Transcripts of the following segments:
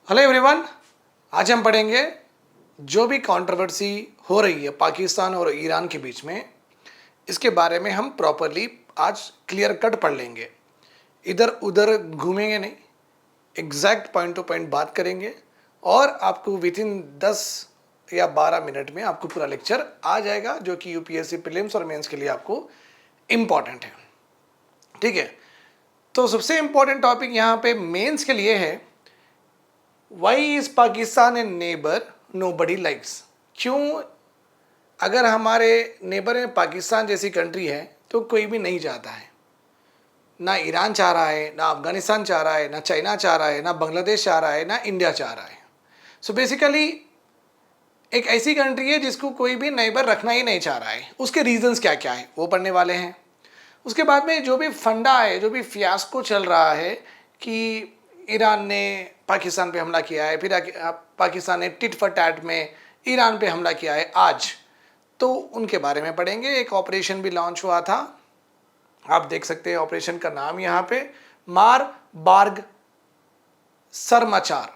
Hello everyone, आज हम पढ़ेंगे जो भी कंट्रोवर्सी हो रही है पाकिस्तान और ईरान के बीच में, इसके बारे में हम प्रॉपरली आज क्लियर कट पढ़ लेंगे। इधर उधर घूमेंगे नहीं, एग्जैक्ट पॉइंट टू पॉइंट बात करेंगे और आपको विद इन 10 या 12 मिनट में आपको पूरा लेक्चर आ जाएगा, जो कि यूपीएससी प्रीलिम्स और मेंस के लिए आपको इम्पॉर्टेंट है। ठीक है, तो सबसे इम्पॉर्टेंट टॉपिक यहाँ पे मेंस के लिए है, why is Pakistan a neighbour nobody likes. क्यों, अगर हमारे नेबर में पाकिस्तान जैसी कंट्री है तो कोई भी नहीं चाहता है। ना ईरान चाह रहा है, ना अफगानिस्तान चाह रहा है, ना चाइना चाह रहा है, ना बांग्लादेश चाह रहा है, ना इंडिया चाह रहा है। सो बेसिकली एक ऐसी कंट्री है जिसको कोई भी नेबर रखना ही नहीं चाह रहा है। उसके रीजंस क्या क्या है वो पढ़ने वाले हैं। उसके बाद में जो भी फंडा है, जो भी फियास्को चल रहा है कि ईरान ने पाकिस्तान पे हमला किया है, फिर पाकिस्तान ने टिट फॉर टैट में ईरान पे हमला किया है आज, तो उनके बारे में पढ़ेंगे। एक ऑपरेशन भी लॉन्च हुआ था, आप देख सकते हैं ऑपरेशन का नाम यहाँ पे, मारबार्ग सरमाचार।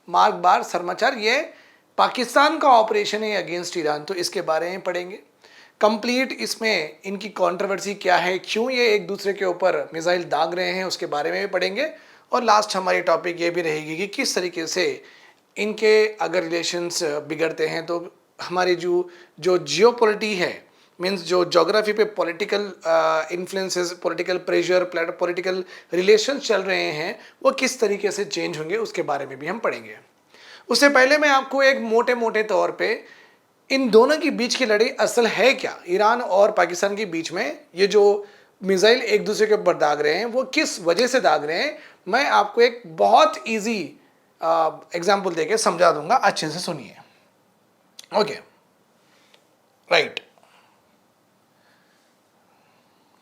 मारबार्ग सरमाचार ये पाकिस्तान का ऑपरेशन है अगेंस्ट ईरान, तो इसके बारे में पढ़ेंगे कंप्लीट। इसमें इनकी कंट्रोवर्सी क्या है, क्यों ये एक दूसरे के ऊपर मिसाइल दाग रहे हैं, उसके बारे में भी पढ़ेंगे। और लास्ट हमारी टॉपिक ये भी रहेगी कि किस तरीके से इनके अगर रिलेशंस बिगड़ते हैं तो हमारी जो जियोपॉलिटी है, मीन्स जो ज्योग्राफी पे political influences, political pressure, political relations चल रहे हैं, वो किस तरीके से चेंज होंगे, उसके बारे में भी हम पढ़ेंगे। उससे पहले मैं आपको एक मोटे मोटे तौर पे इन दोनों के बीच की लड़ाई असल है क्या, ईरान और पाकिस्तान के बीच में ये जो मिसाइल एक दूसरे के ऊपर दाग रहे हैं वो किस वजह से दाग रहे हैं, मैं आपको एक बहुत इजी एग्जाम्पल देके समझा दूंगा। अच्छे से सुनिए। ओके, राइट,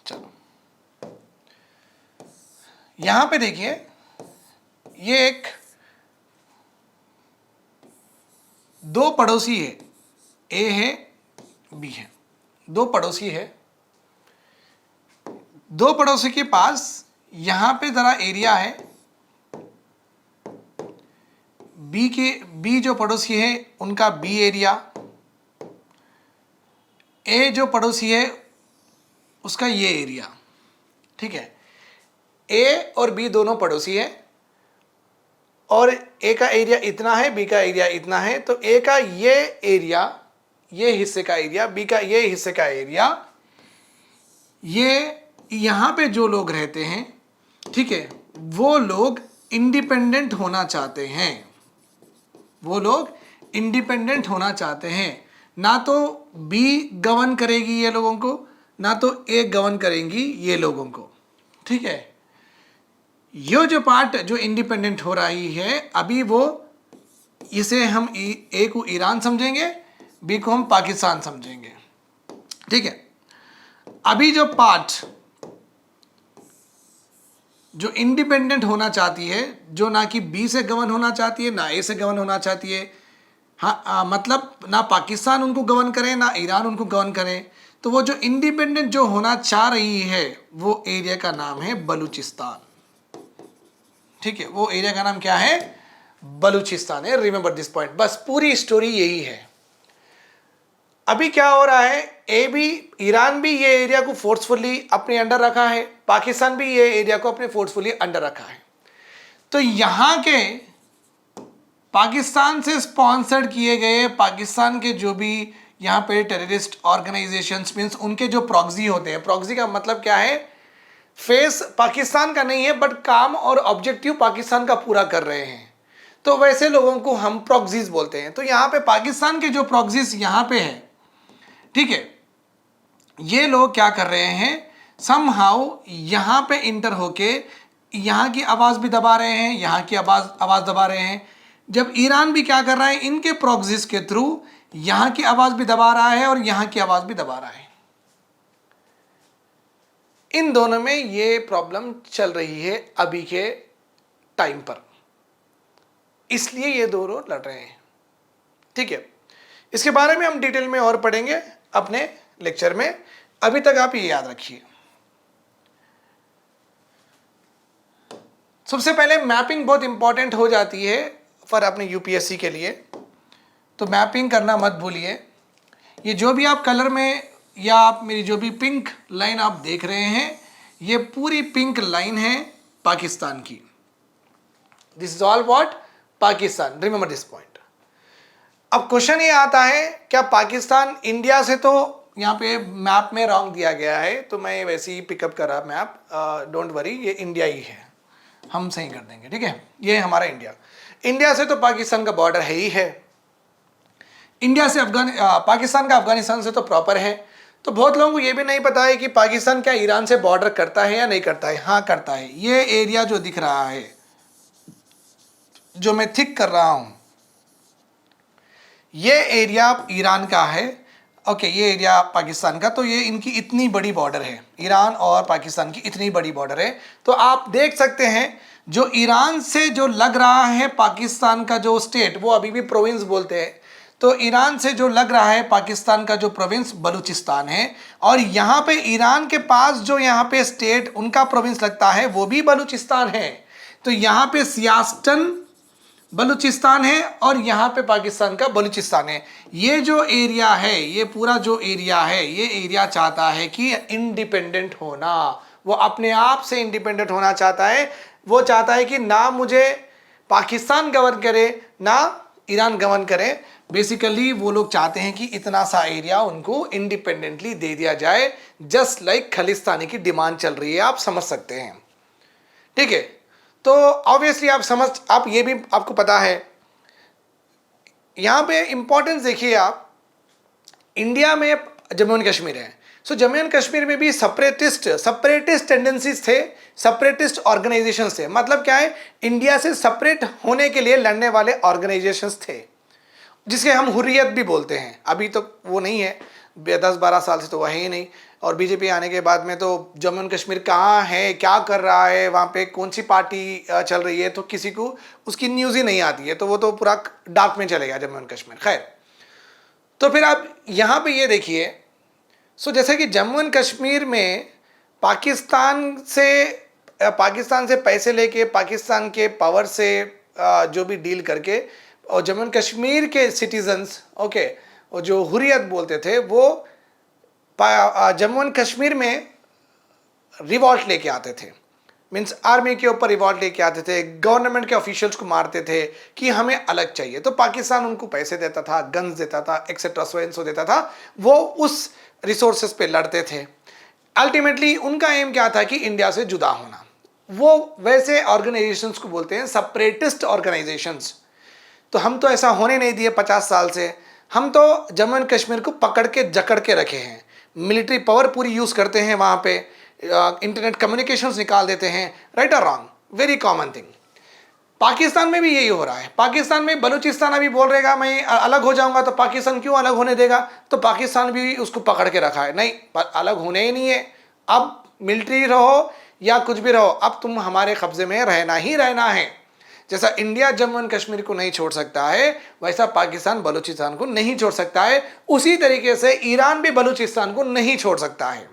चलो यहां पे देखिए, ये एक दो पड़ोसी है, ए है बी है, दो पड़ोसी है। दो पड़ोसी के पास यहां पे जरा एरिया है, बी जो पड़ोसी है उनका बी एरिया, ए जो पड़ोसी है उसका ये एरिया। ठीक है, ए और बी दोनों पड़ोसी है और ए का एरिया इतना है, बी का एरिया इतना है, तो ए का ये एरिया, ये हिस्से का एरिया, बी का ये हिस्से का एरिया, ये यहां पे जो लोग रहते हैं, ठीक है, वो लोग इंडिपेंडेंट होना चाहते हैं। वो लोग इंडिपेंडेंट होना चाहते हैं, ना तो बी गवर्न करेगी ये लोगों को, ना तो ए गवर्न करेंगी ये लोगों को। ठीक है, ये जो पार्ट जो इंडिपेंडेंट हो रही है अभी, वो इसे हम ए को ईरान समझेंगे, बी को हम पाकिस्तान समझेंगे। ठीक है, अभी जो पार्ट जो इंडिपेंडेंट होना चाहती है, जो ना कि बी से गवर्न होना चाहती है, ना ए से गवर्न होना चाहती है, हाँ मतलब ना पाकिस्तान उनको गवर्न करे, ना ईरान उनको गवर्न करे, तो वो जो इंडिपेंडेंट जो होना चाह रही है वो एरिया का नाम है बलूचिस्तान। ठीक है, वो एरिया का नाम क्या है, बलूचिस्तान है। रिमेंबर दिस पॉइंट, बस पूरी स्टोरी यही है। अभी क्या हो रहा है, ए भी, ईरान भी ये एरिया को फोर्सफुली अपने अंडर रखा है, पाकिस्तान भी ये एरिया को अपने फोर्सफुली अंडर रखा है। तो यहां के पाकिस्तान से स्पॉन्सर्ड किए गए, पाकिस्तान के जो भी यहां पे टेररिस्ट ऑर्गेनाइजेशंस, मींस उनके जो प्रॉक्सी होते हैं, प्रॉक्सी का मतलब क्या है, फेस पाकिस्तान का नहीं है बट काम और ऑब्जेक्टिव पाकिस्तान का पूरा कर रहे हैं, तो वैसे लोगों को हम प्रॉक्सीज बोलते हैं। तो यहां पे पाकिस्तान के जो प्रॉक्सीज यहां पे हैं, ठीक है, ये लोग क्या कर रहे हैं, समहाउ यहां पे इंटर होके यहां की आवाज भी दबा रहे हैं, यहां की आवाज दबा रहे हैं। जब ईरान भी क्या कर रहा है, इनके प्रॉक्सीज के थ्रू यहां की आवाज भी दबा रहा है और यहां की आवाज भी दबा रहा है। इन दोनों में ये प्रॉब्लम चल रही है अभी के टाइम पर, इसलिए ये दोनों लड़ रहे हैं। ठीक है, इसके बारे में हम डिटेल में और पढ़ेंगे अपने लेक्चर में। अभी तक आप ये याद रखिए, सबसे पहले मैपिंग बहुत इंपॉर्टेंट हो जाती है फॉर अपने यूपीएससी के लिए, तो मैपिंग करना मत भूलिए। ये जो भी आप कलर में या आप मेरी जो भी पिंक लाइन आप देख रहे हैं, ये पूरी पिंक लाइन है पाकिस्तान की। This is all what Pakistan, remember this point. अब क्वेश्चन ये आता है, क्या पाकिस्तान इंडिया से, तो यहाँ पे मैप में रॉन्ग दिया गया है, तो मैं वैसे ही पिकअप करा मैप, डोंट वरी, ये इंडिया ही है, हम सही कर देंगे, ठीक है। ये हमारा इंडिया, इंडिया से तो पाकिस्तान का बॉर्डर है ही है, इंडिया से पाकिस्तान का अफगानिस्तान से तो प्रॉपर है। तो बहुत लोगों को ये भी नहीं पता है कि पाकिस्तान क्या ईरान से बॉर्डर करता है या नहीं करता है। हाँ करता है। ये एरिया जो दिख रहा है, जो मैं थिक कर रहा हूं, ये एरिया ईरान का है, ओके, ये एरिया पाकिस्तान का। तो ये इनकी इतनी बड़ी बॉर्डर है, ईरान और पाकिस्तान की इतनी बड़ी बॉर्डर है। तो आप देख सकते हैं, जो ईरान से जो लग रहा है पाकिस्तान का जो स्टेट, वो अभी भी प्रोविंस बोलते हैं, तो ईरान से जो लग रहा है पाकिस्तान का जो प्रोविंस बलूचिस्तान है, और यहाँ पे ईरान के पास जो यहाँ पे स्टेट उनका प्रोविंस लगता है वो भी बलूचिस्तान है। तो यहाँ पे सियासतन बलूचिस्तान है और यहाँ पे पाकिस्तान का बलूचिस्तान है। ये जो एरिया है, ये पूरा जो एरिया है, ये एरिया चाहता है कि इंडिपेंडेंट होना, वो अपने आप से इंडिपेंडेंट होना चाहता है। वो चाहता है कि ना मुझे पाकिस्तान गवर्न करे ना ईरान गवर्न करे। बेसिकली वो लोग चाहते हैं कि इतना सा एरिया उनको इंडिपेंडेंटली दे दिया जाए, जस्ट लाइक खालिस्तानी की डिमांड चल रही है, आप समझ सकते हैं, ठीक है। तो ऑब्वियसली आप ये भी आपको पता है, यहां पे इंपॉर्टेंस देखिए आप, इंडिया में जम्मू एंड कश्मीर है, सो जम्मू एंड कश्मीर में भी सेपरेटिस्ट टेंडेंसीज थे, सेपरेटिस्ट ऑर्गेनाइजेशंस थे। मतलब क्या है, इंडिया से सेपरेट होने के लिए लड़ने वाले ऑर्गेनाइजेशंस थे, जिसके हम हुर्रियत भी बोलते हैं। अभी तो वो नहीं है, 10-12 साल से तो वह है ही नहीं। और बीजेपी आने के बाद में तो जम्मू एंड कश्मीर कहाँ है, क्या कर रहा है, वहाँ पे कौन सी पार्टी चल रही है, तो किसी को उसकी न्यूज़ ही नहीं आती है। तो वो तो पूरा डार्क में चलेगा जम्मू एंड कश्मीर। खैर, तो फिर आप यहाँ पे ये देखिए, सो जैसे कि जम्मू एंड कश्मीर में पाकिस्तान से पैसे लेके, पाकिस्तान के पावर से जो भी डील करके, और जम्मू एंड कश्मीर के सिटीजन्स, ओके, और जो हुर्रियत बोलते थे, वो जम्मू एंड कश्मीर में रिवॉल्ट लेके आते थे। मीन्स आर्मी के ऊपर रिवॉल्ट लेके आते थे, गवर्नमेंट के ऑफिशियल्स को मारते थे कि हमें अलग चाहिए। तो पाकिस्तान उनको पैसे देता था, गन्स देता था, एक्सेट्रा सो देता था, वो उस रिसोर्सेज पे लड़ते थे। अल्टीमेटली उनका एम क्या था कि इंडिया से जुदा होना। वो वैसे ऑर्गेनाइजेशंस को बोलते हैं सेपरेटिस्ट ऑर्गेनाइजेशंस। तो हम तो ऐसा होने नहीं दिए 50 साल से। हम तो जम्मू एंड कश्मीर को पकड़ के जकड़ के रखे हैं, मिलिट्री पावर पूरी यूज़ करते हैं, वहाँ पे इंटरनेट कम्युनिकेशंस निकाल देते हैं। राइट और wrong, very common thing. Pakistan में भी यही हो रहा है। पाकिस्तान में बलूचिस्तान अभी बोल रहेगा मैं अलग हो जाऊंगा, तो पाकिस्तान क्यों अलग होने देगा? तो पाकिस्तान भी उसको पकड़ के रखा है, नहीं अलग होने ही नहीं है। अब मिलिट्री रहो या कुछ भी रहो, अब तुम हमारे कब्जे में रहना ही रहना है। जैसा इंडिया जम्मू एंड कश्मीर को नहीं छोड़ सकता है, वैसा पाकिस्तान बलूचिस्तान को नहीं छोड़ सकता है। उसी तरीके से ईरान भी बलूचिस्तान को नहीं छोड़ सकता है।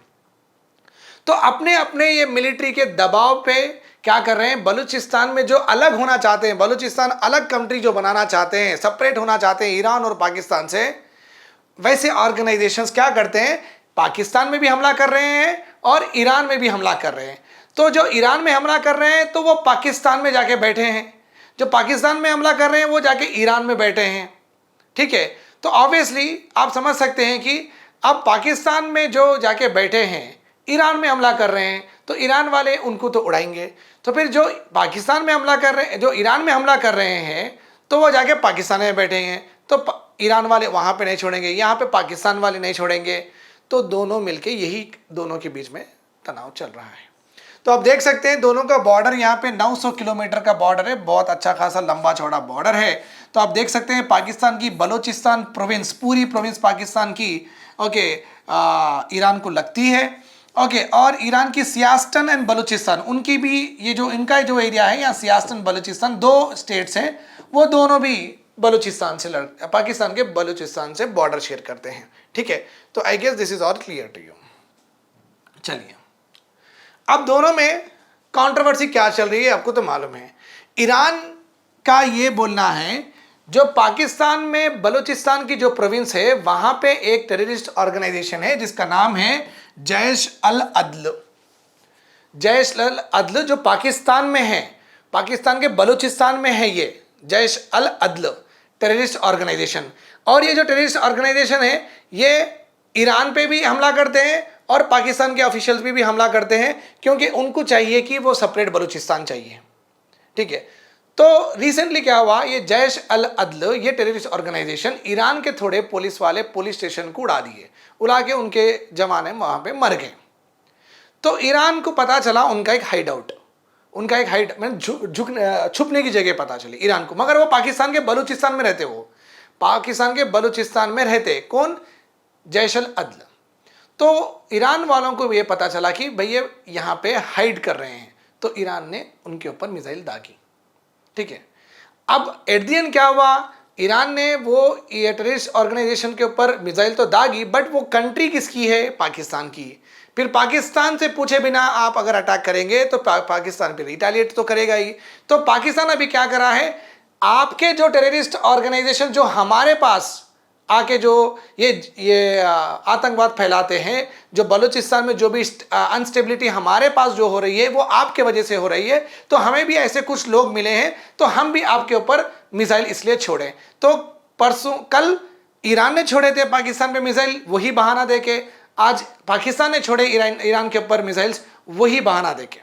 तो अपने अपने ये मिलिट्री के दबाव पे क्या कर रहे हैं, बलूचिस्तान में जो अलग होना चाहते हैं, बलूचिस्तान अलग कंट्री जो बनाना चाहते हैं, सेपरेट होना चाहते हैं ईरान और पाकिस्तान से, वैसे ऑर्गेनाइजेशंस क्या करते हैं, पाकिस्तान में भी हमला कर रहे हैं और ईरान में भी हमला कर रहे हैं। तो जो ईरान में हमला कर रहे हैं तो वो पाकिस्तान में जाके बैठे हैं, जो पाकिस्तान में हमला कर रहे हैं वो जाके ईरान में बैठे हैं। ठीक है, तो ऑब्वियसली आप समझ सकते हैं कि अब पाकिस्तान में जो जाके बैठे हैं ईरान में हमला कर रहे हैं, तो ईरान वाले उनको तो उड़ाएंगे। तो फिर जो पाकिस्तान में हमला कर रहे हैं, जो ईरान में हमला कर रहे हैं, तो वो जाके पाकिस्तान में बैठे हैं, तो ईरान वाले वहाँ पे नहीं छोड़ेंगे, यहाँ पे पाकिस्तान वाले नहीं छोड़ेंगे। तो दोनों मिलके यही दोनों के बीच में तनाव चल रहा है। तो आप देख सकते हैं दोनों का बॉर्डर यहाँ पे 900 किलोमीटर का बॉर्डर है, बहुत अच्छा खासा लंबा चौड़ा बॉर्डर है। तो आप देख सकते हैं पाकिस्तान की बलूचिस्तान प्रोविंस, पूरी प्रोविंस पाकिस्तान की ओके ईरान को लगती है। ओके, और ईरान की सियासतन एंड बलूचिस्तान, उनकी भी ये जो इनका जो एरिया है यहाँ सियासतन बलूचिस्तान, दो स्टेट्स हैं, वो दोनों भी बलूचिस्तान से पाकिस्तान के बलूचिस्तान से बॉर्डर शेयर करते हैं। ठीक है, तो I guess this is all clear to you. चलिए, अब दोनों में कंट्रोवर्सी क्या चल रही है आपको तो मालूम है। ईरान का ये बोलना है जो पाकिस्तान में बलूचिस्तान की जो प्रोविंस है वहां पे एक टेररिस्ट ऑर्गेनाइजेशन है जिसका नाम है जैश अल अदल। जैश अल अदल जो पाकिस्तान में है, पाकिस्तान के बलूचिस्तान में है ये जैश अल अदल टेररिस्ट ऑर्गेनाइजेशन। और ये जो टेररिस्ट ऑर्गेनाइजेशन है ये ईरान पे भी हमला करते हैं और पाकिस्तान के ऑफिशियल्स पे भी हमला करते हैं, क्योंकि उनको चाहिए कि वो सेपरेट बलूचिस्तान चाहिए। ठीक है, तो रिसेंटली क्या हुआ, ये जैश अल अदल ये टेररिस्ट ऑर्गेनाइजेशन ईरान के थोड़े पुलिस वाले पुलिस स्टेशन को उड़ा दिए, उड़ा के उनके जवान वहां पे मर गए। तो ईरान को पता चला उनका एक हाइड आउट, उनका एक हाइड छुपने की जगह पता चली ईरान को, मगर वो पाकिस्तान के बलूचिस्तान में रहते, वो पाकिस्तान के बलूचिस्तान में रहते। कौन? जैश अल अदल। तो ईरान वालों को ये पता चला कि भैया यहाँ पे हाइड कर रहे हैं, तो ईरान ने उनके ऊपर मिसाइल दागी। ठीक है, अब एट दी एंड क्या हुआ, ईरान ने वो टेररिस्ट ऑर्गेनाइजेशन के ऊपर मिसाइल तो दागी, बट वो कंट्री किसकी है? पाकिस्तान की। फिर पाकिस्तान से पूछे बिना आप अगर अटैक करेंगे तो पाकिस्तान पे रिटेलिएट तो करेगा ही। तो पाकिस्तान अभी क्या कर रहा है, आपके जो टेररिस्ट ऑर्गेनाइजेशन जो हमारे पास आके जो ये आतंकवाद फैलाते हैं, जो बलूचिस्तान में जो भी अनस्टेबिलिटी हमारे पास जो हो रही है वो आपके वजह से हो रही है, तो हमें भी ऐसे कुछ लोग मिले हैं, तो हम भी आपके ऊपर मिसाइल इसलिए छोड़ें। तो परसों कल ईरान ने छोड़े थे पाकिस्तान पे मिसाइल, वही बहाना देके आज पाकिस्तान ने छोड़े ईरान के ऊपर मिसाइल्स, वही बहाना देके।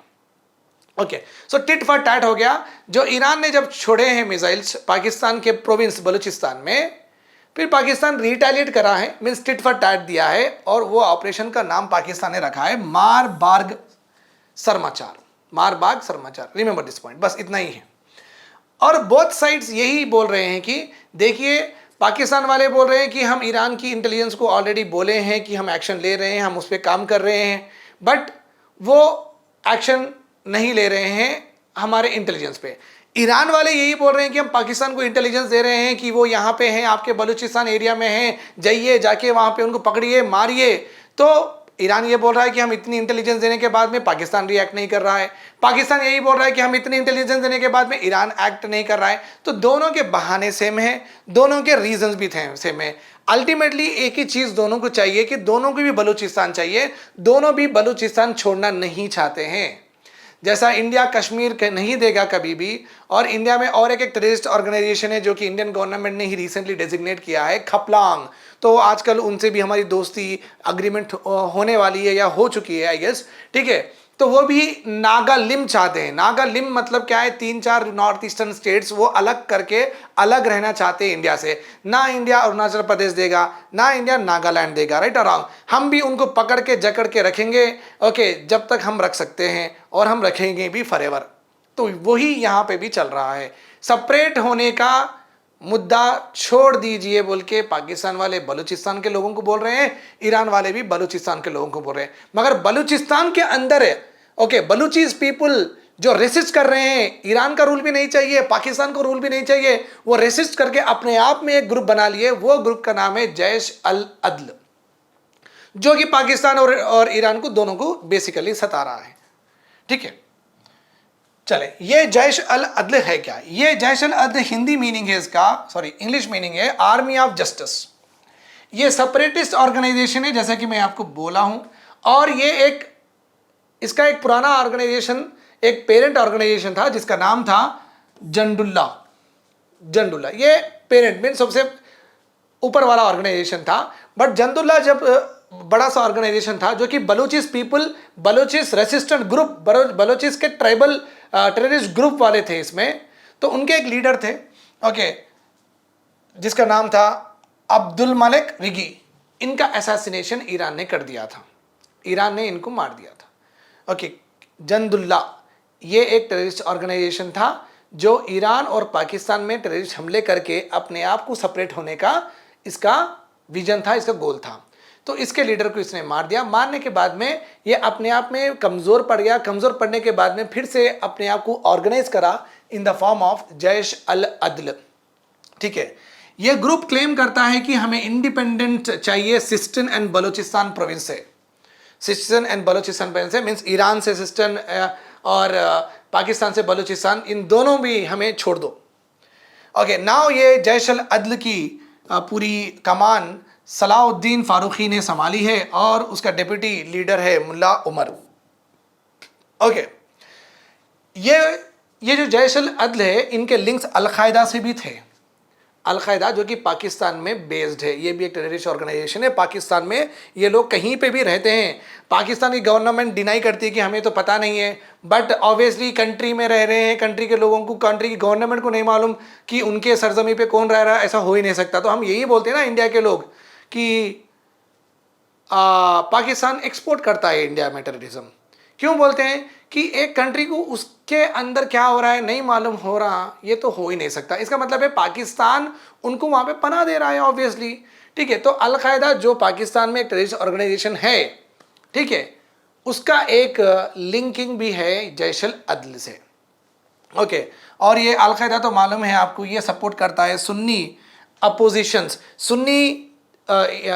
Okay, so tit for tat हो गया। जो ईरान ने जब छोड़े हैं मिसाइल्स पाकिस्तान के प्रोविंस बलूचिस्तान में, फिर पाकिस्तान रिटेलिएट करा है, मींस टिट फॉर टैट दिया है, और वो ऑपरेशन का नाम पाकिस्तान ने रखा है मारबाग समाचार। मारबाग समाचार, रिमेंबर दिस पॉइंट, बस इतना ही है। और बोथ साइड्स यही बोल रहे हैं कि देखिए, पाकिस्तान वाले बोल रहे हैं कि हम ईरान की इंटेलिजेंस को ऑलरेडी बोले हैं कि हम एक्शन ले रहे हैं, हम उस पर काम कर रहे हैं, बट वो एक्शन नहीं ले रहे हैं हमारे इंटेलिजेंस पे। ईरान वाले यही बोल रहे हैं कि हम पाकिस्तान को इंटेलिजेंस दे रहे हैं कि वो यहाँ पे हैं, आपके बलूचिस्तान एरिया में हैं, जाइए जाके वहाँ पे उनको पकड़िए, मारिए। तो ईरान ये बोल रहा है कि हम इतनी इंटेलिजेंस देने के बाद में पाकिस्तान रिएक्ट नहीं कर रहा है, पाकिस्तान यही बोल रहा है कि हम इतनी इंटेलिजेंस देने के बाद में ईरान एक्ट नहीं कर रहा है। तो दोनों के बहाने सेम है, दोनों के रीजंस भी थे सेम है। अल्टीमेटली एक ही चीज़ दोनों को चाहिए कि दोनों को भी बलूचिस्तान चाहिए, दोनों भी बलूचिस्तान छोड़ना नहीं चाहते हैं। जैसा इंडिया कश्मीर के नहीं देगा कभी भी, और इंडिया में और एक टेररिस्ट ऑर्गेनाइजेशन है जो कि इंडियन गवर्नमेंट ने ही रिसेंटली डेजिग्नेट किया है, खपलांग। तो आजकल उनसे भी हमारी दोस्ती अग्रीमेंट होने वाली है या हो चुकी है आई गेस। ठीक है, तो वो भी नागालिम चाहते हैं। नागालिम मतलब क्या है, 3-4 नॉर्थ ईस्टर्न स्टेट्स वो अलग करके अलग रहना चाहते हैं इंडिया से। ना इंडिया अरुणाचल प्रदेश देगा, ना इंडिया नागालैंड देगा, राइट और रॉन्ग। हम भी उनको पकड़ के जकड़ के रखेंगे, ओके, जब तक हम रख सकते हैं, और हम रखेंगे भी फॉरएवर। तो वही यहाँ पे भी चल रहा है। सेपरेट होने का मुद्दा छोड़ दीजिए बोल के पाकिस्तान वाले बलूचिस्तान के लोगों को बोल रहे हैं, ईरान वाले भी बलूचिस्तान के लोगों को बोल रहे हैं। मगर बलूचिस्तान के अंदर है, ओके, बलूचीज पीपल जो रेसिस्ट कर रहे हैं, ईरान का रूल भी नहीं चाहिए, पाकिस्तान को रूल भी नहीं चाहिए, वो रेसिस्ट करके अपने आप में एक ग्रुप बना लिए। वो ग्रुप का नाम है जैश अल अदल, जो कि पाकिस्तान और ईरान को दोनों को बेसिकली सता रहा है। ठीक है, चले, ये जैश अल अदल है क्या? ये जैश अल अदल हिंदी मीनिंग है इसका, सॉरी इंग्लिश मीनिंग है आर्मी ऑफ जस्टिस। ये सेपरेटिस्ट ऑर्गेनाइजेशन है जैसा कि मैं आपको बोला हूं, और ये इसका एक पुराना ऑर्गेनाइजेशन, एक पेरेंट ऑर्गेनाइजेशन था जिसका नाम था जंडुल्ला। जंडुल्ला ये पेरेंट मीन सबसे ऊपर वाला ऑर्गेनाइजेशन था, बट जंदुल्ला जब बड़ा सा ऑर्गेनाइजेशन था जो कि बलूचिस पीपल, बलूचिस रेसिस्टेंट ग्रुप, बलूचिस के ट्राइबल टेररिस्ट ग्रुप वाले थे इसमें। तो उनके एक लीडर थे, ओके, जिसका नाम था अब्दुल मलिक रिगी। इनका असैसिनेशन ईरान ने कर दिया था, ईरान ने इनको मार दिया था। ओके, जंदुल्ला ये एक टेररिस्ट ऑर्गेनाइजेशन था जो ईरान और पाकिस्तान में टेररिस्ट हमले करके अपने आप को सेपरेट होने का इसका विजन था, इसका गोल था। तो इसके लीडर को इसने मार दिया। मारने के बाद में ये अपने आप में कमज़ोर पड़ गया। कमज़ोर पड़ने के बाद में फिर से अपने आप को ऑर्गेनाइज करा in the form of Jaish al Adl. ठीक है, ये ग्रुप क्लेम करता है कि हमें इंडिपेंडेंट चाहिए सिस्टन एंड बलूचिस्तान प्रोविंस से। सिस्टन एंड बलूचिस्तान प्रोविंस से मीन्स ईरान से सिस्टन और पाकिस्तान से बलूचिस्तान, इन दोनों भी हमें छोड़ दो। ओके, नाउ ये जैश अल अदल की पूरी कमान सलाउद्दीन फारूकी ने संभाली है और उसका डिप्टी लीडर है मुल्ला उमर। ओके, ये जो जैश अल अदल है, इनके लिंक्स अलकायदा से भी थे। अलकायदा जो कि पाकिस्तान में बेस्ड है, ये भी एक टेररिस्ट ऑर्गेनाइजेशन है पाकिस्तान में। ये लोग कहीं पे भी रहते हैं, पाकिस्तान की गवर्नमेंट डिनाई करती है कि हमें तो पता नहीं है, बट ऑब्वियसली कंट्री में रह रहे हैं, कंट्री के लोगों को, कंट्री की गवर्नमेंट को नहीं मालूम कि उनके सरजमी पे कौन रह रहा है, ऐसा हो ही नहीं सकता। तो हम यही बोलते हैं ना इंडिया के लोग कि पाकिस्तान एक्सपोर्ट करता है इंडिया में टेररिज्म। क्यों बोलते हैं कि एक कंट्री को उसके अंदर क्या हो रहा है नहीं मालूम हो रहा, ये तो हो ही नहीं सकता। इसका मतलब है पाकिस्तान उनको वहां पे पनाह दे रहा है ऑब्वियसली। ठीक है, तो अलकायदा जो पाकिस्तान में एक टेररिस्ट ऑर्गेनाइजेशन है, ठीक है, उसका एक लिंकिंग भी है जैश अल अदल से। ओके, और ये अलकायदा तो मालूम है आपको, ये सपोर्ट करता है सुन्नी अपोजिशंस। सुन्नी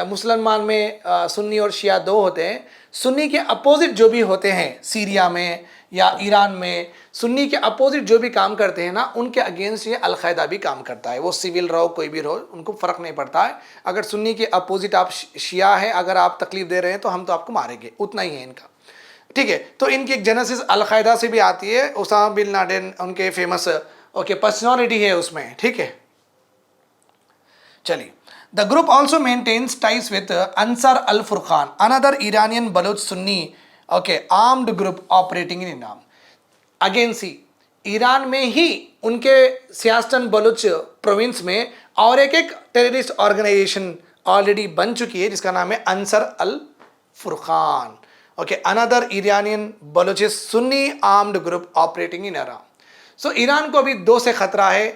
मुसलमान में सुन्नी और शिया दो होते हैं। सुन्नी के अपोजिट जो भी होते हैं सीरिया में या ईरान में, सुन्नी के अपोजिट जो भी काम करते हैं ना, उनके अगेंस्ट ये अलकायदा भी काम करता है। वो सिविल रहो कोई भी रहो, उनको फ़र्क नहीं पड़ता है। अगर सुन्नी के अपोजिट आप शिया है, अगर आप तकलीफ दे रहे हैं तो हम तो आपको मारेंगे, उतना ही है इनका। ठीक है, तो इनकी एक जेनेसिस अलकायदा से भी आती है। उसामा बिन लादेन उनके फेमस पर्सनैलिटी है उसमें। ठीक है, चलिए। The group also maintains ties with Ansar al-Furqan, another Iranian Baloch Sunni, armed group operating in Iran. Again see, Iran में ही उनके सियासतन बलूच प्रोविंस में और एक टेररिस्ट ऑर्गेनाइजेशन ऑलरेडी बन चुकी है जिसका नाम है Ansar al Furqan. Okay, another Iranian Baluchi Sunni armed group operating in Iran. So Iran को अभी दो से खतरा है,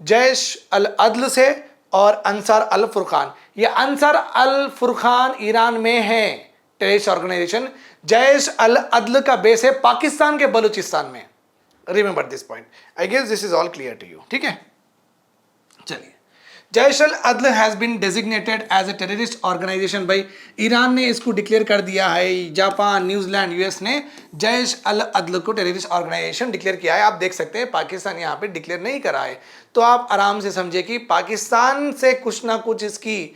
जैश अल अदल से और अंसार अल फुरकान। ये अंसार अल फुरकान ईरान में है टेररिस्ट ऑर्गेनाइजेशन। जैश अल अदल का बेस है पाकिस्तान के बलूचिस्तान में। Remember this point, I guess this is all clear to you. ठीक है, चलिए। Jaish al Adl has been designated as a terrorist organisation भाई, ईरान ने इसको डिक्लेयर कर दिया है। जापान, न्यूजीलैंड, यूएस ने जैश अल अदल को टेररिस्ट ऑर्गेनाइजेशन डिक्लेयर किया है। आप देख सकते हैं पाकिस्तान यहाँ पे डिक्लेयर नहीं करा है, तो आप आराम से समझे कि पाकिस्तान से कुछ ना कुछ इसकी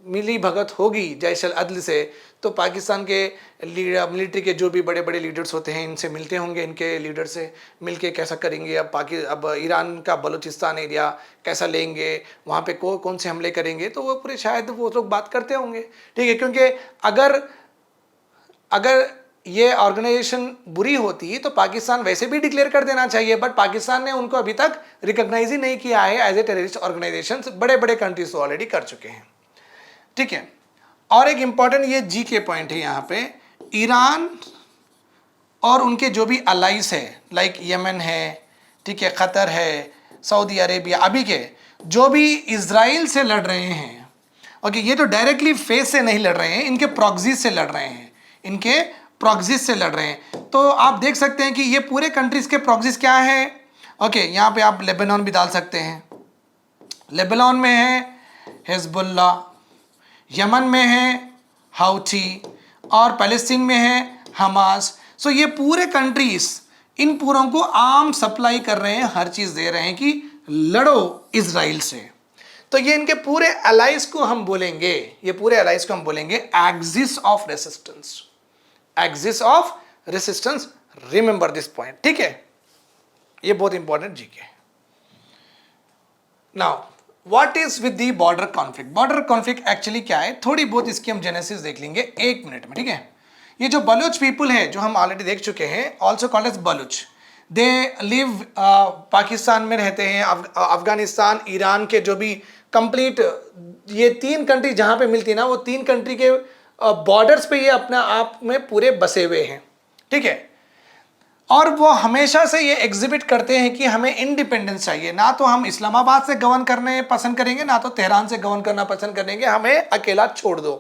मिली भगत होगी जैश अल अदल से। तो पाकिस्तान के मिलिट्री के जो भी बड़े बड़े लीडर्स होते हैं, इनसे मिलते होंगे, इनके लीडर से मिलके कैसा करेंगे, अब ईरान का बलूचिस्तान एरिया कैसा लेंगे, वहाँ पे कौन से हमले करेंगे, तो वो पूरे शायद वो लोग बात करते होंगे। ठीक है, क्योंकि अगर ये ऑर्गेनाइजेशन बुरी होती तो पाकिस्तान वैसे भी डिक्लेयर कर देना चाहिए, बट पाकिस्तान ने उनको अभी तक रिकॉग्नाइज ही नहीं किया है एज ए टेररिस्ट ऑर्गेनाइजेशन। बड़े बड़े कंट्रीज तो ऑलरेडी कर चुके हैं। ठीक है, और एक इंपॉर्टेंट ये जी के पॉइंट है यहाँ पे, ईरान और उनके जो भी अलाइस है, लाइक यमन है, ठीक है, कतर है, सऊदी अरेबिया, अभी के जो भी इजराइल से लड़ रहे हैं, ओके, ये तो डायरेक्टली फेस से नहीं लड़ रहे हैं, इनके प्रॉक्सीज से लड़ रहे हैं, इनके प्रॉक्सीज से लड़ रहे हैं। तो आप देख सकते हैं कि ये पूरे कंट्रीज के प्रॉक्सीज क्या है। ओके, यहाँ पे आप लेबनान भी डाल सकते हैं। लेबनान में है हिजबुल्ला, यमन में है हाउथी, और पैलेस्टीन में है हमास। सो ये पूरे कंट्रीज इन पूरों को आर्म सप्लाई कर रहे हैं, हर चीज दे रहे हैं कि लड़ो इजराइल से। तो ये इनके पूरे अलाइज को हम बोलेंगे, ये पूरे अलाइज को हम बोलेंगे axis of resistance, axis of resistance. Remember this point. ठीक है, ये बहुत important GK. Now what is with the border conflict. Border conflict actually क्या है, थोड़ी बहुत इसकी हम जेनेसिस देख लेंगे 1 मिनट में। ठीक है, ये जो बलूच पीपल है जो हम ऑलरेडी देख चुके हैं, also called as Baloch, they live Pakistan में रहते हैं, अफगानिस्तान, ईरान के जो भी कंप्लीट ये 3 कंट्री जहां पे मिलती है ना, वो 3 कंट्री के बॉर्डर्स पे ये अपने आप में पूरे बसे हुए हैं। ठीक है, और वो हमेशा से ये एग्जिबिट करते हैं कि हमें इंडिपेंडेंस चाहिए, ना तो हम इस्लामाबाद से गवर्न करने पसंद करेंगे, ना तो तेहरान से गवर्न करना पसंद करेंगे, हमें अकेला छोड़ दो।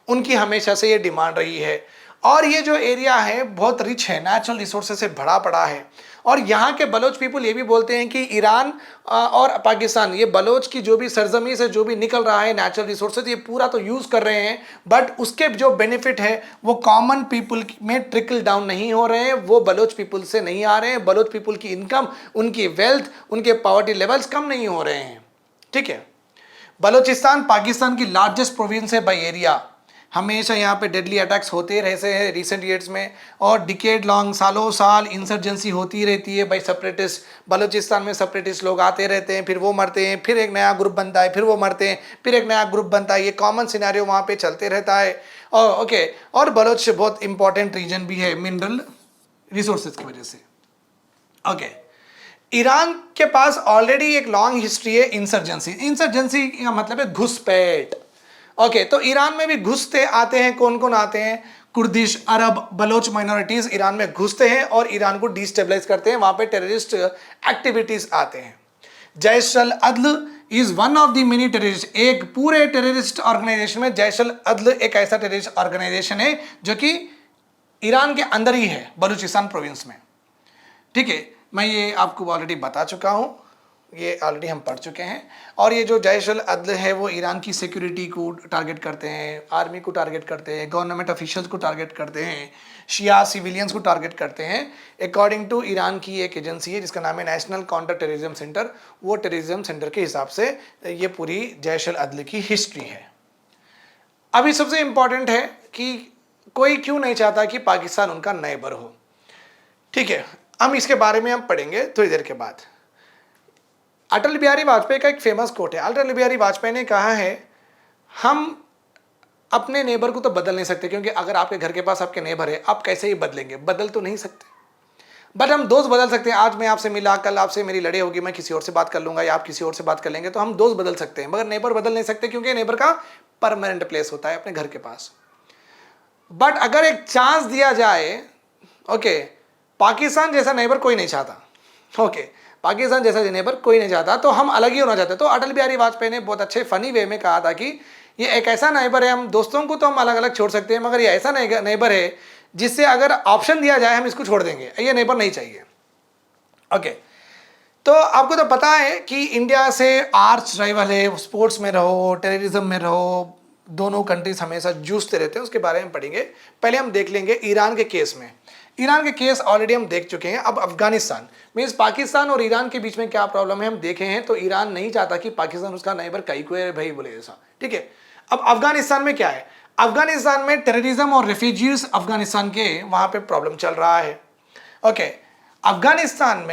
उनकी हमेशा से ये डिमांड रही है। और ये जो एरिया है बहुत रिच है, नेचुरल रिसोर्सेज से भरा पड़ा है। और यहाँ के बलोच पीपल ये भी बोलते हैं कि ईरान और पाकिस्तान, ये बलोच की जो भी सरजमी से जो भी निकल रहा है नेचुरल रिसोर्सेज, ये पूरा तो यूज़ कर रहे हैं, बट उसके जो बेनिफिट है वो कॉमन पीपल में ट्रिकल डाउन नहीं हो रहे हैं, वो बलोच पीपल से नहीं आ रहे हैं। बलोच पीपल की इनकम, उनकी वेल्थ, उनके पॉवर्टी लेवल्स कम नहीं हो रहे हैं। ठीक है, बलूचिस्तान पाकिस्तान की लार्जेस्ट प्रोविंस है बाय एरिया। हमेशा यहाँ पे डेडली अटैक्स होते रहते हैं रिसेंट ईयर्स में, और डिकेड लॉन्ग, सालों साल इंसर्जेंसी होती रहती है बाई सेपरेटिस्ट। बलूचिस्तान में सेपरेटिस्ट लोग आते रहते हैं, फिर वो मरते हैं, फिर एक नया ग्रुप बनता है, फिर वो मरते हैं, फिर एक नया ग्रुप बनता है। ये कॉमन सिनेरियो वहाँ पे चलते रहता है। और ओके, और बलोच बहुत इंपॉर्टेंट रीजन भी है मिनरल रिसोर्सेज की वजह से। ओके, ईरान के पास ऑलरेडी एक लॉन्ग हिस्ट्री है इंसर्जेंसी। इंसर्जेंसी का मतलब है घुसपैठ। ओके, तो ईरान में भी घुसते आते हैं। कौन कौन आते हैं? कुर्दिश, अरब, बलोच माइनॉरिटीज ईरान में घुसते हैं और ईरान को डिस्टेबलाइज करते हैं। वहां पे टेररिस्ट एक्टिविटीज आते हैं। जैश अल अदल is one of the many terrorist. एक पूरे टेररिस्ट ऑर्गेनाइजेशन में जैश अल अदल एक ऐसा टेररिस्ट ऑर्गेनाइजेशन है जो कि ईरान के अंदर ही है, बलूचिस्तान प्रोविंस में। ठीक है, मैं ये आपको ऑलरेडी बता चुका हूँ, ये ऑलरेडी हम पढ़ चुके हैं। और ये जो जैश अल अदल है वो ईरान की सिक्योरिटी को टारगेट करते हैं, आर्मी को टारगेट करते हैं, गवर्नमेंट ऑफिशियल्स को टारगेट करते हैं, शिया सिविलियंस को टारगेट करते हैं। अकॉर्डिंग टू ईरान की एक एजेंसी है जिसका नाम है नेशनल काउंटर टेररिज्म सेंटर, वो टेररिज्म सेंटर के हिसाब से ये पूरी जैश अल अदल की हिस्ट्री है। अभी सबसे इंपॉर्टेंट है कि कोई क्यों नहीं चाहता कि पाकिस्तान उनका नेबर हो। ठीक है, हम इसके बारे में हम पढ़ेंगे थोड़ी देर के बाद। अटल बिहारी वाजपेयी का एक फेमस कोट है। अटल बिहारी वाजपेयी ने कहा है, हम अपने नेबर को तो बदल नहीं सकते, क्योंकि अगर आपके घर के पास आपके नेबर है, आप कैसे ही बदलेंगे? बदल तो नहीं सकते, बट हम दोस्त बदल सकते हैं। आज मैं आपसे मिला, कल आपसे मेरी लड़ाई होगी, मैं किसी और से बात कर लूंगा या आप किसी और से बात कर लेंगे, तो हम दोस्त बदल सकते हैं, मगर नेबर बदल नहीं सकते, क्योंकि नेबर का परमानेंट प्लेस होता है अपने घर के पास। बट अगर एक चांस दिया जाए, ओके, पाकिस्तान जैसा नेबर कोई नहीं चाहता। ओके, पाकिस्तान जैसा नेबर कोई नहीं चाहता, तो हम अलग ही होना चाहते। तो अटल बिहारी वाजपेयी ने बहुत अच्छे फनी वे में कहा था कि ये एक ऐसा नेबर है, हम दोस्तों को तो हम अलग अलग छोड़ सकते हैं, मगर ये ऐसा नेबर है जिससे अगर ऑप्शन दिया जाए हम इसको छोड़ देंगे, ये नेबर नहीं चाहिए। ओके, तो आपको तो पता है कि इंडिया से आर्च राइवल है, स्पोर्ट्स में रहो, टेररिज्म में रहो, दोनों कंट्रीज हमेशा जूझते रहते हैं, उसके बारे में पढ़ेंगे। पहले हम देख लेंगे ईरान के केस में। ईरान के केस ऑलरेडी हम देख चुके हैं। अब अफगानिस्तान मीन्स पाकिस्तान और ईरान के बीच में क्या प्रॉब्लम है हम देखे हैं। तो ईरान नहीं चाहता कि पाकिस्तान उसका नेबर कई को भाई बोले ऐसा। ठीक है, अब अफगानिस्तान में क्या है? अफगानिस्तान में टेररिज्म और रेफ्यूजीज अफगानिस्तान के वहां पे प्रॉब्लम चल रहा है। ओके, अफगानिस्तान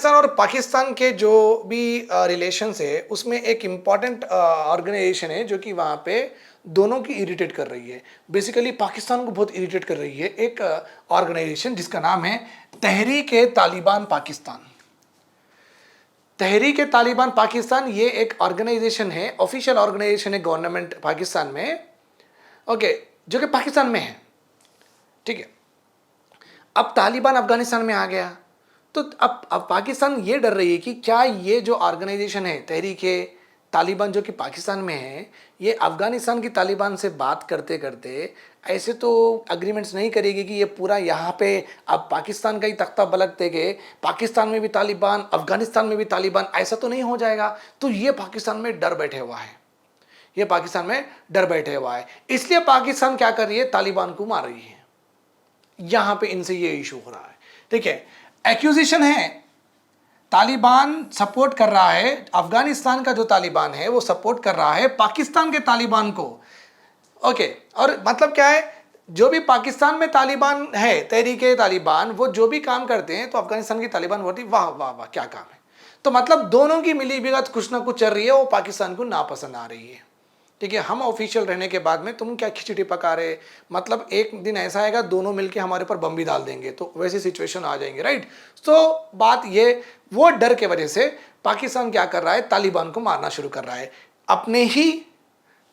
और पाकिस्तान के जो भी रिलेशंस है उसमें एक इम्पॉर्टेंट ऑर्गेनाइजेशन है जो कि वहाँ पे दोनों की इरिटेट कर रही है। बेसिकली पाकिस्तान को बहुत इरिटेट कर रही है एक ऑर्गेनाइजेशन जिसका नाम है तहरीक-ए-तालिबान पाकिस्तान। तहरीक-ए-तालिबान पाकिस्तान ये एक ऑर्गेनाइजेशन है, ऑफिशियल ऑर्गेनाइजेशन है गवर्नमेंट पाकिस्तान में, ओके, जो कि पाकिस्तान में है। ठीक है, अब तालिबान अफगानिस्तान में आ गया, तो अब पाकिस्तान ये डर रही है कि क्या ये जो ऑर्गेनाइजेशन है तहरीक-ए-तालिबान जो कि पाकिस्तान में है, ये अफगानिस्तान की तालिबान से बात करते करते ऐसे तो अग्रीमेंट्स नहीं करेगी कि ये पूरा यहाँ पे अब पाकिस्तान का ही तख्ता पलट देंगे, पाकिस्तान में भी तालिबान, अफगानिस्तान में भी तालिबान, ऐसा तो नहीं हो जाएगा। तो ये पाकिस्तान में डर बैठे हुआ है, ये पाकिस्तान में डर बैठे हुआ है। इसलिए पाकिस्तान क्या कर रही है? तालिबान को मार रही है। यहाँ पे इनसे ये इशू हो रहा है। ठीक है, एक्यूजिशन है, तालिबान सपोर्ट कर रहा है, अफगानिस्तान का जो तालिबान है वो सपोर्ट कर रहा है पाकिस्तान के तालिबान को। ओके, और मतलब क्या है, जो भी पाकिस्तान में तालिबान है, तहरीक-ए-तालिबान, वो जो भी काम करते हैं तो अफगानिस्तान की तालिबान बोलती वाह वाह वाह क्या काम है। तो मतलब दोनों की मिली भगत कुछ ना कुछ चल रही है, वो पाकिस्तान को नापसंद आ रही है। ठीक है, हम ऑफिशियल रहने के बाद में तुम क्या खिचड़ी पका रहे, मतलब एक दिन ऐसा आएगा दोनों मिलके हमारे ऊपर बम भी डाल देंगे, तो वैसी सिचुएशन आ जाएंगे, राइट। तो बात ये, वो डर के वजह से पाकिस्तान क्या कर रहा है, तालिबान को मारना शुरू कर रहा है। अपने ही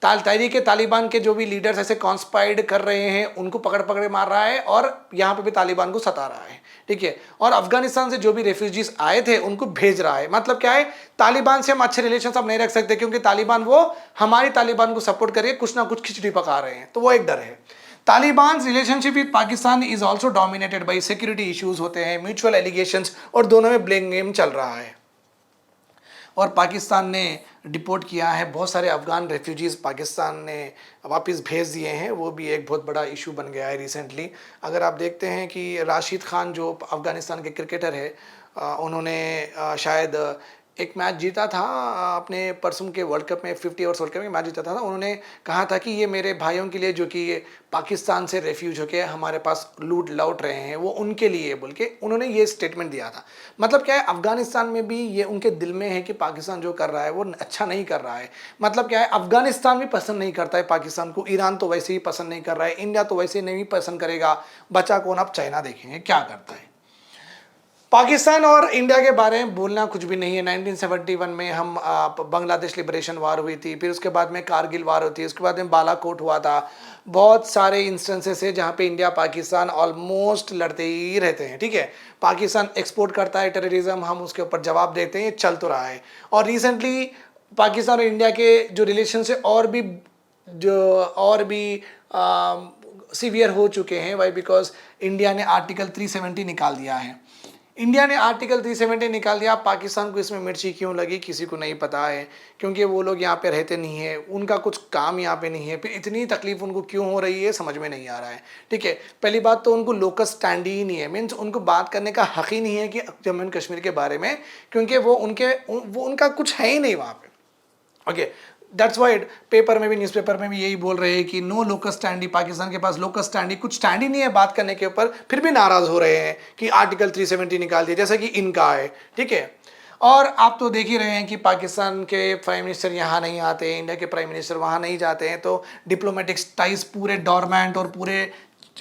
तहरीक तालिबान के जो भी लीडर्स ऐसे कॉन्स्पायर्ड कर रहे हैं उनको पकड़ पकड़ मार रहा है और यहाँ पे भी तालिबान को सता रहा है, ठीक है। और अफगानिस्तान से जो भी रेफ्यूजीज आए थे उनको भेज रहा है। मतलब क्या है, तालिबान से हम अच्छे रिलेशन अब नहीं रख सकते क्योंकि तालिबान वो हमारी तालिबान को सपोर्ट करके कुछ ना कुछ खिचड़ी पका रहे हैं, तो वो एक डर है। Taliban relationship with Pakistan is also dominated by security issues होते हैं, म्यूचुअल एलिगेशंस, और दोनों में ब्लेम गेम चल रहा है। और पाकिस्तान ने डिपोर्ट किया है बहुत सारे अफगान रेफ्यूजीज़, पाकिस्तान ने वापस भेज दिए हैं, वो भी एक बहुत बड़ा इशू बन गया है रिसेंटली। अगर आप देखते हैं कि राशिद खान जो अफ़गानिस्तान के क्रिकेटर है, उन्होंने शायद एक मैच जीता था अपने परसों के वर्ल्ड कप में, 50 ओवर्स वर्ल्ड कप में मैच जीता था। उन्होंने कहा था कि ये मेरे भाइयों के लिए जो कि ये पाकिस्तान से रेफ्यूज होके हमारे पास लूट लौट रहे हैं, वो उनके लिए बोल के उन्होंने ये स्टेटमेंट दिया था। मतलब क्या है, अफगानिस्तान में भी ये उनके दिल में है कि पाकिस्तान जो कर रहा है वो अच्छा नहीं कर रहा है। मतलब क्या है, अफगानिस्तान भी पसंद नहीं करता है पाकिस्तान को, ईरान तो वैसे ही पसंद नहीं कर रहा है, इंडिया तो वैसे नहीं पसंद करेगा, बचा कौन, अब चाइना देखेंगे क्या करता है। पाकिस्तान और इंडिया के बारे में बोलना कुछ भी नहीं है। 1971 में हम बांग्लादेश लिबरेशन वार हुई थी, फिर उसके बाद में कारगिल वार होती है, उसके बाद में बालाकोट हुआ था। बहुत सारे इंस्टेंसेस है जहाँ पे इंडिया पाकिस्तान ऑलमोस्ट लड़ते ही रहते हैं, ठीक है। पाकिस्तान एक्सपोर्ट करता है टेररिज्म, हम उसके ऊपर जवाब देते हैं, चल तो रहा है। और रिसेंटली पाकिस्तान और इंडिया के जो रिलेशन से और भी सीवियर हो चुके हैं। वाई? बिकॉज इंडिया ने आर्टिकल 370 निकाल दिया है। इंडिया ने आर्टिकल 370 निकाल दिया। पाकिस्तान को इसमें मिर्ची क्यों लगी किसी को नहीं पता है, क्योंकि वो लोग यहाँ पे रहते नहीं है, उनका कुछ काम यहाँ पे नहीं है, फिर इतनी तकलीफ उनको क्यों हो रही है समझ में नहीं आ रहा है, ठीक है। पहली बात तो उनको लोकल स्टैंड ही नहीं है, मीन्स उनको बात करने का हक ही नहीं है कि जम्मू एंड कश्मीर के बारे में, क्योंकि वो उनका कुछ है ही नहीं वहाँ पे, ओके। दैट्स वाइड पेपर में भी, न्यूज़पेपर में भी यही बोल रहे हैं कि नो लोकल स्टैंडी, पाकिस्तान के पास लोकल स्टैंडी कुछ स्टैंड ही नहीं है बात करने के ऊपर, फिर भी नाराज़ हो रहे हैं कि आर्टिकल 370 निकाल दिया जैसा कि इनका है, ठीक है। और आप तो देख ही रहे हैं कि पाकिस्तान के प्राइम मिनिस्टर यहाँ नहीं आते, इंडिया के प्राइम मिनिस्टर वहाँ नहीं जाते हैं, तो डिप्लोमेटिक टाइज पूरे डोरमेंट और पूरे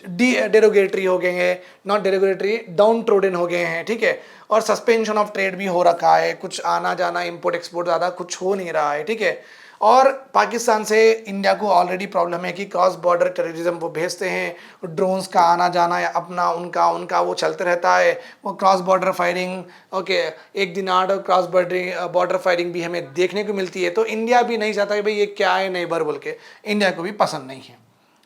डेरोगेटरी हो गए हैं, नॉट डेरोगेटरी, डाउन ट्रोडन हो गए हैं, ठीक है। और सस्पेंशन ऑफ ट्रेड भी हो रखा है, कुछ आना जाना इम्पोर्ट एक्सपोर्ट ज़्यादा कुछ हो नहीं रहा है, ठीक है। और पाकिस्तान से इंडिया को ऑलरेडी प्रॉब्लम है कि क्रॉस बॉर्डर टेररिज्म वो भेजते हैं, ड्रोन्स का आना जाना या अपना उनका वो चलते रहता है, वो क्रॉस बॉर्डर फायरिंग, ओके, एक दिन आठ क्रॉस बॉर्डर फायरिंग भी हमें देखने को मिलती है। तो इंडिया भी नहीं चाहता कि भाई ये क्या है नेबर बोल के, इंडिया को भी पसंद नहीं है,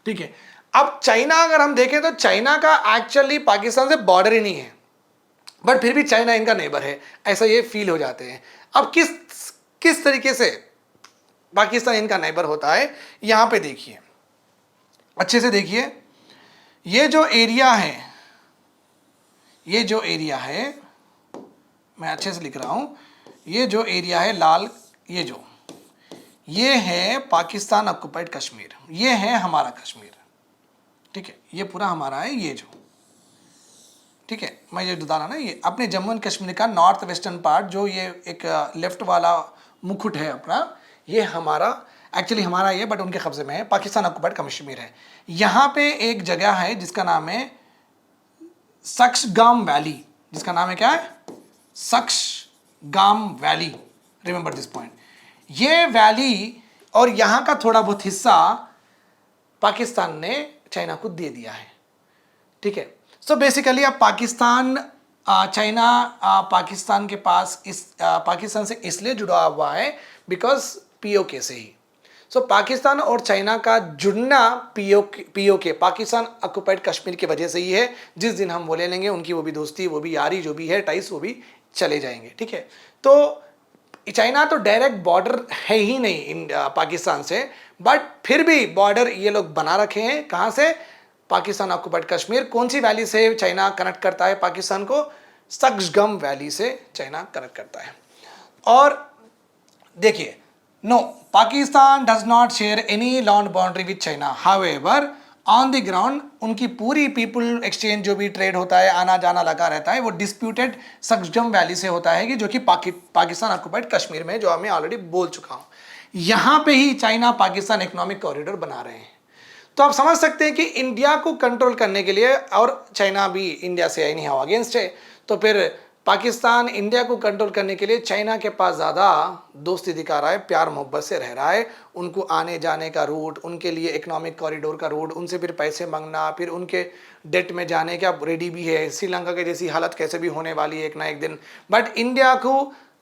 ठीक है। अब चाइना अगर हम देखें तो चाइना का एक्चुअली पाकिस्तान से बॉर्डर ही नहीं है, बट फिर भी चाइना इनका नेबर है, ऐसा ये फील हो जाते हैं। अब किस तरीके से पाकिस्तान इनका नेबर होता है, यहां पे देखिए, अच्छे से देखिए, ये जो एरिया है, मैं अच्छे से लिख रहा हूं, ये जो एरिया है लाल, ये है पाकिस्तान ऑक्युपाइड कश्मीर, ये है हमारा कश्मीर, ठीक है, ये पूरा हमारा है, ये जो, ठीक है। मैं ये बता रहा ना, ये अपने जम्मू एंड कश्मीर का नॉर्थ वेस्टर्न पार्ट, जो ये एक लेफ्ट वाला मुकुट है अपना, ये हमारा एक्चुअली हमारा ये, बट उनके कब्जे में है, पाकिस्तान ऑक्युपाइड कश्मीर है। यहाँ पे एक जगह है जिसका नाम है सक्सगाम वैली, जिसका नाम है क्या है, सक्सगाम वैली, रिमेंबर दिस पॉइंट। ये वैली और यहाँ का थोड़ा बहुत हिस्सा पाकिस्तान ने चाइना को दे दिया है, ठीक है। सो बेसिकली अब चाइना पाकिस्तान के पास पाकिस्तान से इसलिए जुड़ा हुआ है बिकॉज पीओके से ही। सो पाकिस्तान और चाइना का जुड़ना पीओके, पाकिस्तान ऑक्युपाइड कश्मीर की वजह से ही है। जिस दिन हम वो ले लेंगे, उनकी वो भी दोस्ती, वो भी यारी, जो भी है टाइस, वो भी चले जाएंगे, ठीक है। तो चाइना तो डायरेक्ट बॉर्डर है ही नहीं पाकिस्तान से, बट फिर भी बॉर्डर ये लोग बना रखे हैं। कहाँ से? पाकिस्तान ऑक्युपाइड कश्मीर। कौन सी वैली से चाइना कनेक्ट करता है पाकिस्तान को? सक्सगम वैली से चाइना कनेक्ट करता है। और देखिए, no, Pakistan does not share any land boundary with China, however on the ground उनकी पूरी पीपल एक्सचेंज जो भी ट्रेड होता है, आना जाना लगा रहता है, वो डिस्प्यूटेड सक्सगम वैली से होता है, कि जो कि पाकिस्तान ऑक्युपाइड कश्मीर में, जो मैं ऑलरेडी बोल चुका हूँ। यहाँ पे ही चाइना पाकिस्तान इकोनॉमिक कॉरिडोर बना रहे हैं। तो आप समझ सकते हैं कि इंडिया को कंट्रोल करने के लिए, और चाइना भी इंडिया से एनी हाउ अगेंस्ट है, तो फिर पाकिस्तान इंडिया को कंट्रोल करने के लिए चाइना के पास ज़्यादा दोस्ती दिखा रहा है, प्यार मोहब्बत से रह रहा है। उनको आने जाने का रूट, उनके लिए इकोनॉमिक कॉरिडोर का रूट, उनसे फिर पैसे मांगना, फिर उनके डेट में जाने का रेडी भी है। श्रीलंका के जैसी हालत कैसे भी होने वाली है एक ना एक दिन। बट इंडिया को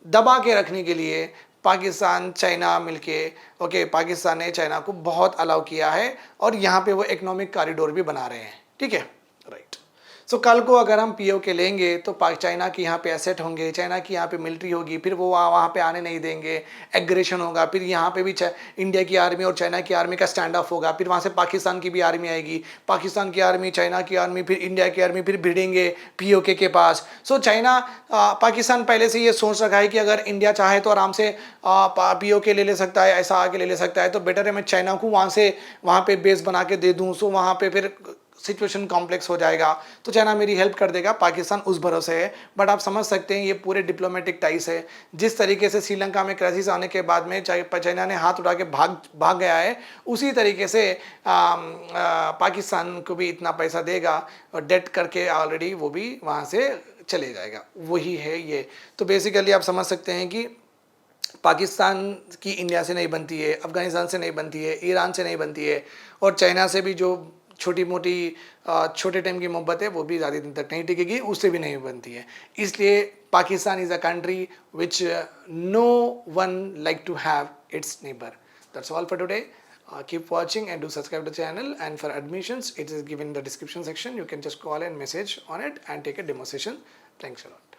दबा के रखने के लिए पाकिस्तान चाइना मिलके, ओके, पाकिस्तान ने चाइना को बहुत अलाउ किया है और यहाँ पे वो इकोनॉमिक कॉरिडोर भी बना रहे हैं, ठीक है, राइट। सो कल को अगर हम पीओके लेंगे तो चाइना की यहाँ पे एसेट होंगे, चाइना की यहाँ पे मिलिट्री होगी, फिर वो वहाँ पे आने नहीं देंगे, एग्रेशन होगा, फिर यहाँ पे भी इंडिया की आर्मी और चाइना की आर्मी का स्टैंड ऑफ होगा, फिर वहाँ से पाकिस्तान की भी आर्मी आएगी, पाकिस्तान की आर्मी, चाइना की आर्मी, फिर इंडिया की आर्मी, फिर भिड़ेंगे पीओके के पास। सो चाइना, पाकिस्तान पहले से ये सोच रखा है कि अगर इंडिया चाहे तो आराम से पीओके ले सकता है, ऐसा आके ले सकता है, तो बेटर है मैं चाइना को वहाँ पे बेस बना के दे दूँ। सो वहाँ पे फिर सिचुएशन कॉम्प्लेक्स हो जाएगा, तो चाइना मेरी हेल्प कर देगा, पाकिस्तान उस भरोसे है। बट आप समझ सकते हैं ये पूरे डिप्लोमेटिक टाइस है। जिस तरीके से श्रीलंका में क्राइसिस आने के बाद में चाइना ने हाथ उठा के भाग गया है, उसी तरीके से पाकिस्तान को भी इतना पैसा देगा और डेट करके ऑलरेडी वो भी वहाँ से चले जाएगा, वही है ये। तो बेसिकली आप समझ सकते हैं कि पाकिस्तान की इंडिया से नहीं बनती है, अफगानिस्तान से नहीं बनती है, ईरान से नहीं बनती है, और चाइना से भी जो छोटी मोटी छोटे टाइम की मोहब्बत है वो भी ज़्यादा दिन तक नहीं टिकेगी, उससे भी नहीं बनती है। इसलिए Pakistan is a country which no one like to have its neighbour. That's all for today. Keep watching and do subscribe to the channel, and for admissions it is given in the description section. You can just call and message on it and take a demo session. Thanks a lot.